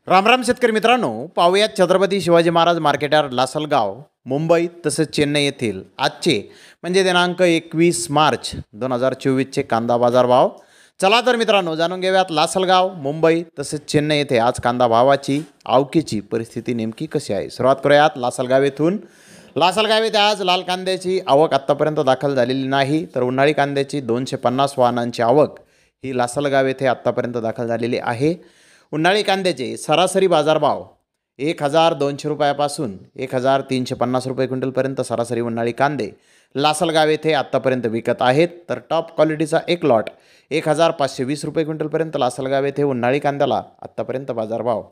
राम राम शेतकरी मित्रांनो, पाहूयात छत्रपती शिवाजी महाराज मार्केट यार्ड लासलगाव मुंबई तसेच चेन्नई येथील आजचे म्हणजे दिनांक 21 मार्च 2024चे कांदा बाजार भाव. चला तर मित्रांनो जाणून घेऊयात लासलगाव मुंबई तसेच चेन्नई येथे आज कांदा भावाची आवकीची परिस्थिती नेमकी कशी आहे. सुरुवात करूयात लासलगाव येथून. लासलगाव येथे आज लाल कांद्याची आवक आत्तापर्यंत दाखल झालेली नाही, तर उन्हाळी कांद्याची 250 वाहनांची आवक ही लासलगाव येथे आत्तापर्यंत दाखल झालेली आहे. उन्हाळी कांद्याचे सरासरी बाजारभाव 1200 रुपयापासून 1350 रुपये क्विंटलपर्यंत सरासरी उन्हाळी कांदे लासलगाव येथे आत्तापर्यंत विकत आहेत. तर टॉप क्वालिटीचा एक लॉट 1520 रुपये क्विंटलपर्यंत लासलगाव येथे उन्हाळी कांद्याला आत्तापर्यंत बाजारभाव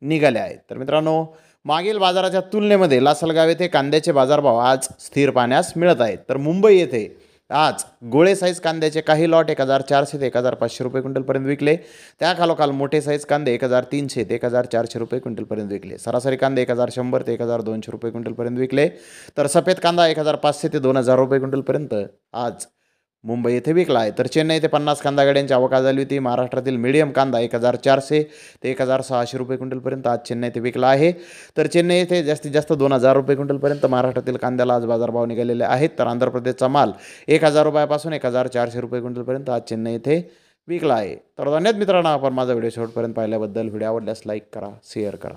निघाले आहेत. तर मित्रांनो, मागील बाजाराच्या तुलनेमध्ये लासलगाव येथे कांद्याचे बाजारभाव आज स्थिर पाहण्यास मिळत आहेत. तर मुंबई येथे आज गोळे साईज कांद्याचे काही लॉट 1400 ते 1500 रुपये क्विंटलपर्यंत विकले. त्याखालोखाल मोठे साईज कांदे 1300 ते 1400 रुपये क्विंटलपर्यंत विकले. सरासरी कांदे 1100 ते 1200 रुपये क्विंटलपर्यंत विकले. तर सफेद कांदा 1500 ते 2000 रुपये क्विंटलपर्यंत आज मुंबई येथे विकला आहे. तर चेन्नई येथे 50 कांदा गाड्यांची आवक झाली होती. महाराष्ट्रातील मीडियम कांदा 1400 ते 1600 रुपये क्विंटलपर्यंत आज चेन्नई येथे विकला आहे. तर चेन्नई येथे जास्तीत जास्त 2000 रुपये क्विंटलपर्यंत महाराष्ट्रातील कांद्याला आज बाजारभाव निघालेले आहेत. तर आंध्र प्रदेशचा माल 1000 रुपयापासून 1400 रुपये क्विंटलपर्यंत आज चेन्नई येथे विकला आहे. तर धन्यवाद मित्रांनो, आपण माझा व्हिडिओ शेवटपर्यंत पाहिल्याबद्दल. व्हिडिओ आवडल्यास लाईक करा, शेअर करा.